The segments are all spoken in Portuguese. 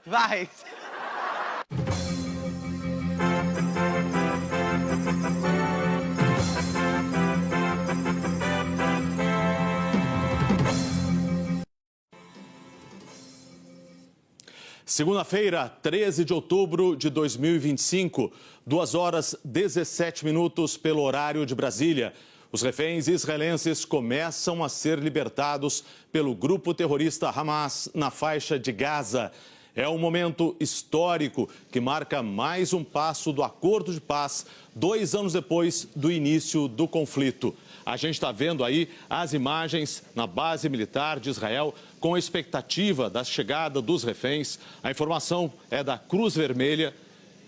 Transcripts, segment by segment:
Vai. Segunda-feira, 13 de outubro de 2025, 2h17 pelo horário de Brasília. Os reféns israelenses começam a ser libertados pelo grupo terrorista Hamas na faixa de Gaza. É um momento histórico que marca mais um passo do acordo de paz, 2 anos depois do início do conflito. A gente está vendo aí as imagens na base militar de Israel com a expectativa da chegada dos reféns. A informação é da Cruz Vermelha,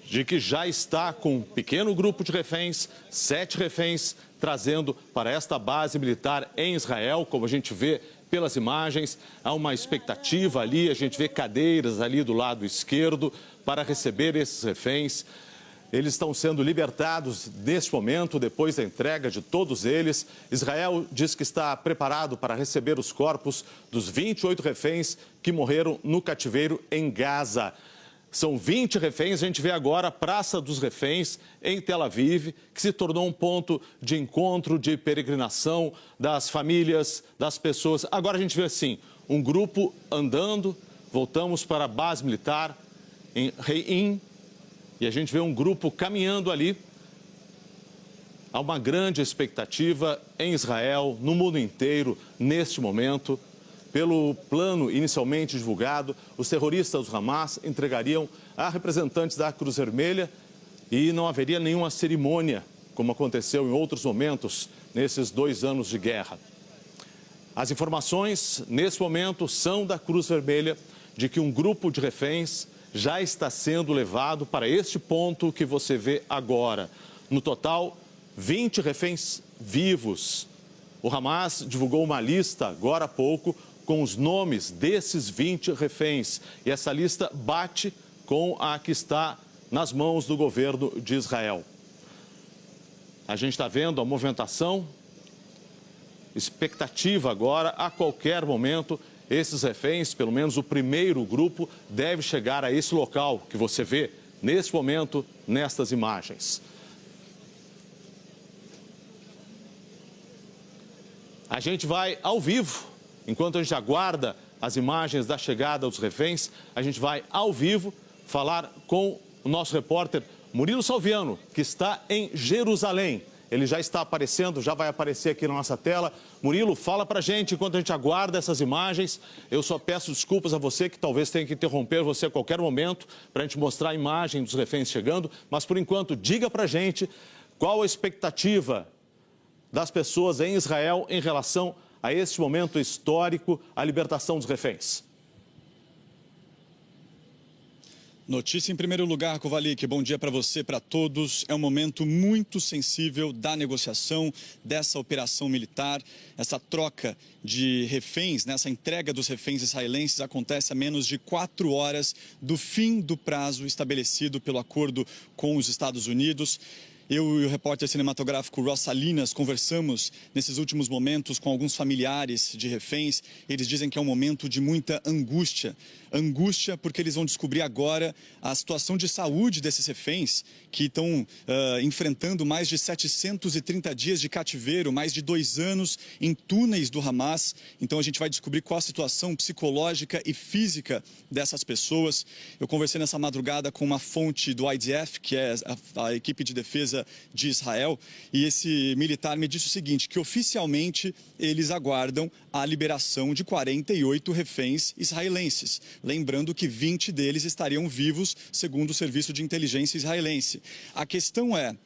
de que já está com um pequeno grupo de reféns, 7 reféns, trazendo para esta base militar em Israel, como a gente vê pelas imagens. Há uma expectativa ali, a gente vê cadeiras ali do lado esquerdo para receber esses reféns. Eles estão sendo libertados neste momento, depois da entrega de todos eles. Israel diz que está preparado para receber os corpos dos 28 reféns que morreram no cativeiro em Gaza. São 20 reféns, a gente vê agora a Praça dos Reféns em Tel Aviv, que se tornou um ponto de encontro, de peregrinação das famílias, das pessoas. Agora a gente vê assim, um grupo andando, voltamos para a base militar em Reim, e a gente vê um grupo caminhando ali. Há uma grande expectativa em Israel, no mundo inteiro, neste momento. Pelo plano inicialmente divulgado, os terroristas do Hamas entregariam a representantes da Cruz Vermelha e não haveria nenhuma cerimônia, como aconteceu em outros momentos nesses 2 anos de guerra. As informações, nesse momento, são da Cruz Vermelha de que um grupo de reféns já está sendo levado para este ponto que você vê agora. No total, 20 reféns vivos. O Hamas divulgou uma lista agora há pouco com os nomes desses 20 reféns. E essa lista bate com a que está nas mãos do governo de Israel. A gente está vendo a movimentação, expectativa agora, a qualquer momento, esses reféns, pelo menos o primeiro grupo, deve chegar a esse local que você vê nesse momento, nestas imagens. A gente vai ao vivo. Enquanto a gente aguarda as imagens da chegada dos reféns, a gente vai ao vivo falar com o nosso repórter Murilo Salviano, que está em Jerusalém. Ele já está aparecendo, já vai aparecer aqui na nossa tela. Murilo, fala pra gente enquanto a gente aguarda essas imagens. Eu só peço desculpas a você, que talvez tenha que interromper você a qualquer momento para a gente mostrar a imagem dos reféns chegando. Mas, por enquanto, diga pra gente qual a expectativa das pessoas em Israel em relação a este momento histórico, a libertação dos reféns. Notícia em primeiro lugar, Kovalik, bom dia para você, para todos. É um momento muito sensível da negociação, dessa operação militar. Essa troca de reféns, essa entrega dos reféns israelenses acontece a menos de 4 horas do fim do prazo estabelecido pelo acordo com os Estados Unidos. Eu e o repórter cinematográfico Ross Salinas conversamos nesses últimos momentos com alguns familiares de reféns. Eles dizem que é um momento de muita angústia. Angústia porque eles vão descobrir agora a situação de saúde desses reféns que estão enfrentando mais de 730 dias de cativeiro, mais de 2 anos em túneis do Hamas. Então a gente vai descobrir qual a situação psicológica e física dessas pessoas. Eu conversei nessa madrugada com uma fonte do IDF, que é a equipe de defesa de Israel, e esse militar me disse o seguinte, que oficialmente eles aguardam a liberação de 48 reféns israelenses. Lembrando que 20 deles estariam vivos, segundo o Serviço de Inteligência israelense. A questão é,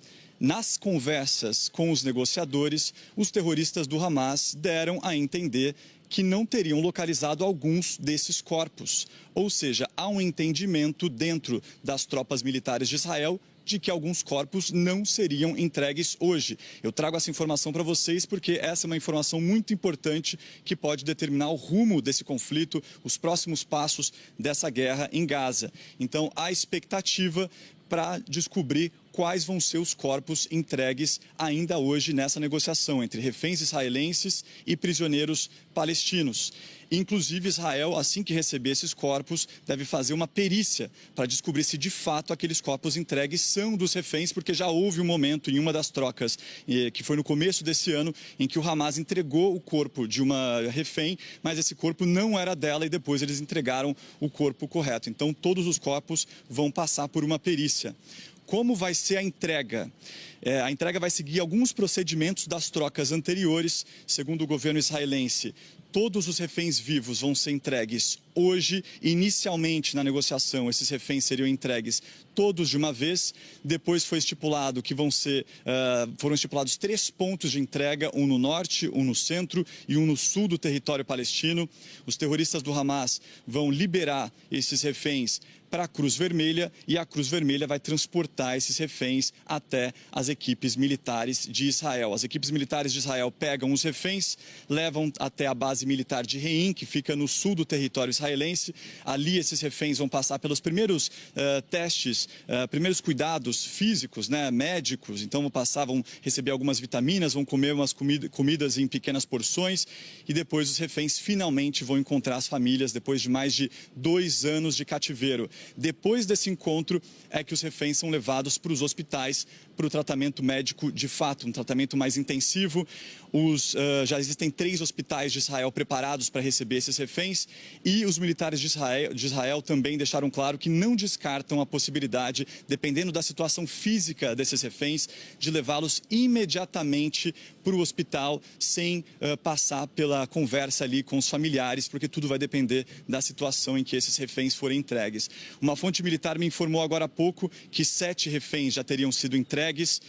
nas conversas com os negociadores, os terroristas do Hamas deram a entender que não teriam localizado alguns desses corpos. Ou seja, há um entendimento dentro das tropas militares de Israel de que alguns corpos não seriam entregues hoje. Eu trago essa informação para vocês porque essa é uma informação muito importante que pode determinar o rumo desse conflito, os próximos passos dessa guerra em Gaza. Então, há expectativa para descobrir quais vão ser os corpos entregues ainda hoje nessa negociação entre reféns israelenses e prisioneiros palestinos. Inclusive, Israel, assim que receber esses corpos, deve fazer uma perícia para descobrir se de fato aqueles corpos entregues são dos reféns, porque já houve um momento em uma das trocas, que foi no começo desse ano, em que o Hamas entregou o corpo de uma refém, mas esse corpo não era dela e depois eles entregaram o corpo correto. Então, todos os corpos vão passar por uma perícia. Como vai ser a entrega? A entrega vai seguir alguns procedimentos das trocas anteriores, segundo o governo israelense. Todos os reféns vivos vão ser entregues hoje. Inicialmente, na negociação, esses reféns seriam entregues todos de uma vez. Depois foi estipulado que foram estipulados 3 pontos de entrega, um no norte, um no centro e um no sul do território palestino. Os terroristas do Hamas vão liberar esses reféns para a Cruz Vermelha e a Cruz Vermelha vai transportar esses reféns até as equipes militares de Israel. As equipes militares de Israel pegam os reféns, levam até a base militar de Reim, que fica no sul do território israelense. Ali esses reféns vão passar pelos primeiros testes, primeiros cuidados físicos, médicos. Então vão receber algumas vitaminas, vão comer umas comidas em pequenas porções e depois os reféns finalmente vão encontrar as famílias depois de mais de 2 anos de cativeiro. Depois desse encontro é que os reféns são levados para os hospitais para o tratamento médico de fato, um tratamento mais intensivo. Já existem 3 hospitais de Israel preparados para receber esses reféns e os militares de Israel também deixaram claro que não descartam a possibilidade, dependendo da situação física desses reféns, de levá-los imediatamente para o hospital sem passar pela conversa ali com os familiares, porque tudo vai depender da situação em que esses reféns forem entregues. Uma fonte militar me informou agora há pouco que 7 reféns já teriam sido entregues.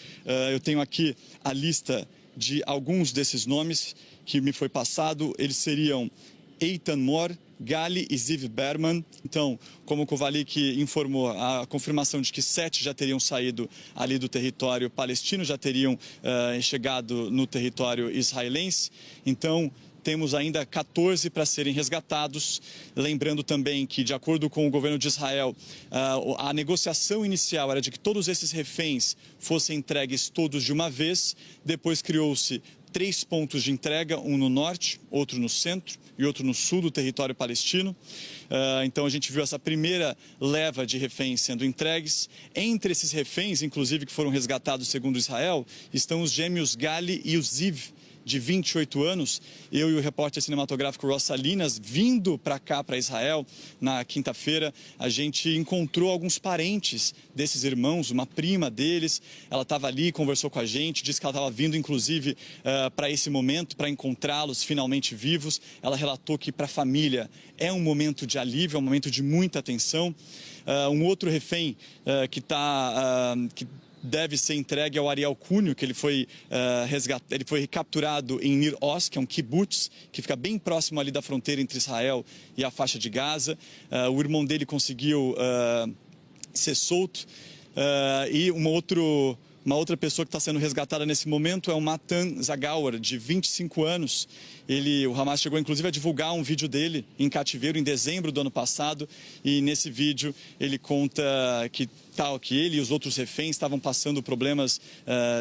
Eu tenho aqui a lista de alguns desses nomes que me foi passado. Eles seriam Eitan Mor, Gali e Ziv Berman. Então, como o Kovalik informou, a confirmação de que 7 já teriam saído ali do território palestino, já teriam chegado no território israelense. Então, temos ainda 14 para serem resgatados. Lembrando também que, de acordo com o governo de Israel, a negociação inicial era de que todos esses reféns fossem entregues todos de uma vez. Depois criou-se 3 pontos de entrega, um no norte, outro no centro e outro no sul do território palestino. Então a gente viu essa primeira leva de reféns sendo entregues. Entre esses reféns, inclusive, que foram resgatados segundo Israel, estão os gêmeos Gali e o Ziv, de 28 anos. Eu e o repórter cinematográfico Ross Salinas, vindo para cá, para Israel, na quinta-feira, a gente encontrou alguns parentes desses irmãos, uma prima deles. Ela estava ali, conversou com a gente, disse que ela estava vindo, inclusive, para esse momento, para encontrá-los finalmente vivos. Ela relatou que para a família é um momento de alívio, é um momento de muita tensão. Um outro refém que deve ser entregue ao Ariel Cunho, que ele foi capturado em Nir Oz, que é um kibbutz, que fica bem próximo ali da fronteira entre Israel e a faixa de Gaza. O irmão dele conseguiu ser solto. E uma outra pessoa que está sendo resgatada nesse momento é o Matan Zagauer, de 25 anos. O Hamas chegou, inclusive, a divulgar um vídeo dele em cativeiro em dezembro do ano passado. E nesse vídeo ele conta que ele e os outros reféns estavam passando problemas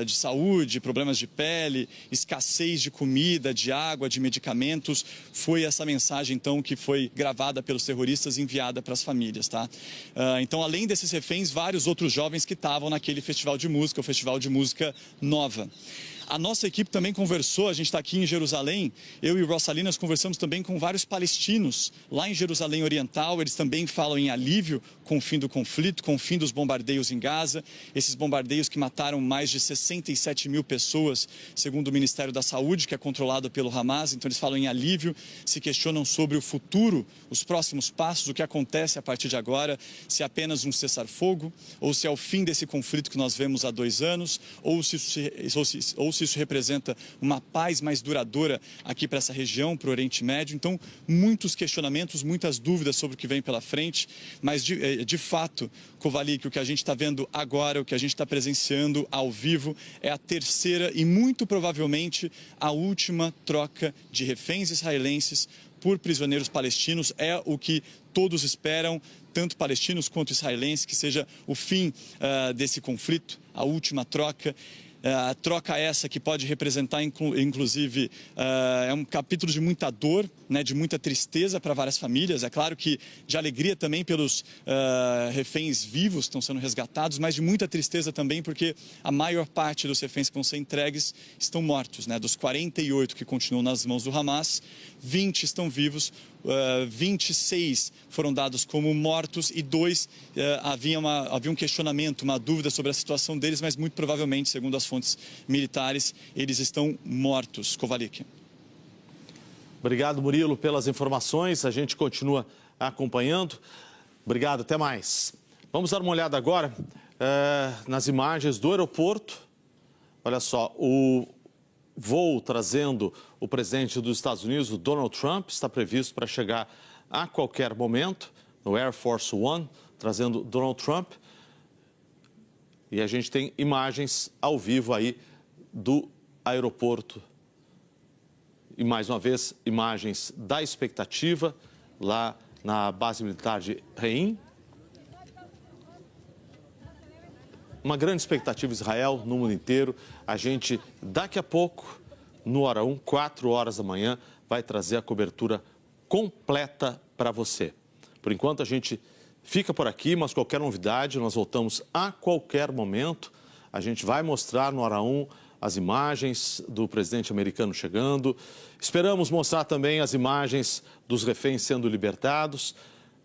de saúde, problemas de pele, escassez de comida, de água, de medicamentos. Foi essa mensagem, então, que foi gravada pelos terroristas e enviada para as famílias, tá? Então, além desses reféns, vários outros jovens que estavam naquele festival de música, o Festival de Música Nova. A nossa equipe também conversou, a gente está aqui em Jerusalém, eu e o Ross Salinas conversamos também com vários palestinos lá em Jerusalém Oriental. Eles também falam em alívio com o fim do conflito, com o fim dos bombardeios em Gaza. Esses bombardeios que mataram mais de 67 mil pessoas, segundo o Ministério da Saúde, que é controlado pelo Hamas. Então eles falam em alívio, se questionam sobre o futuro, os próximos passos, o que acontece a partir de agora, se é apenas um cessar-fogo, ou se é o fim desse conflito que nós vemos há 2 anos, ou se isso representa uma paz mais duradoura aqui para essa região, para o Oriente Médio. Então, muitos questionamentos, muitas dúvidas sobre o que vem pela frente, mas de fato, Kovalik, o que a gente está vendo agora, o que a gente está presenciando ao vivo, é a terceira e muito provavelmente a última troca de reféns israelenses por prisioneiros palestinos. É o que todos esperam, tanto palestinos quanto israelenses, que seja o fim desse conflito, a última troca. A troca essa que pode representar, inclusive, é um capítulo de muita dor, né, de muita tristeza para várias famílias. É claro que de alegria também pelos reféns vivos que estão sendo resgatados, mas de muita tristeza também porque a maior parte dos reféns que vão ser entregues estão mortos, né? Dos 48 que continuam nas mãos do Hamas, 20 estão vivos, 26 foram dados como mortos e 2 havia um questionamento, uma dúvida sobre a situação deles, mas muito provavelmente, segundo as fontes militares, eles estão mortos. Kovalik. Obrigado, Murilo, pelas informações. A gente continua acompanhando. Obrigado, até mais. Vamos dar uma olhada agora nas imagens do aeroporto. Olha só, o voo trazendo o presidente dos Estados Unidos, o Donald Trump, está previsto para chegar a qualquer momento no Air Force One, trazendo Donald Trump. E a gente tem imagens ao vivo aí do aeroporto. E, mais uma vez, imagens da expectativa lá na base militar de Reim. Uma grande expectativa em Israel, no mundo inteiro. A gente, daqui a pouco, no Hora 1, 4 horas da manhã, vai trazer a cobertura completa para você. Por enquanto, a gente fica por aqui, mas qualquer novidade, nós voltamos a qualquer momento. A gente vai mostrar no Hora 1 as imagens do presidente americano chegando. Esperamos mostrar também as imagens dos reféns sendo libertados.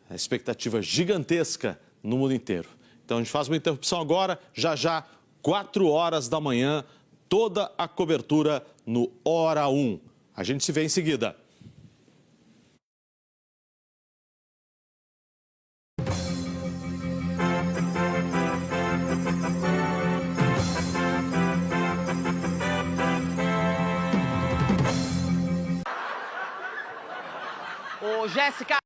A expectativa gigantesca no mundo inteiro. Então, a gente faz uma interrupção agora, já, 4 horas da manhã, toda a cobertura no Hora 1. A gente se vê em seguida. Ô, Jéssica!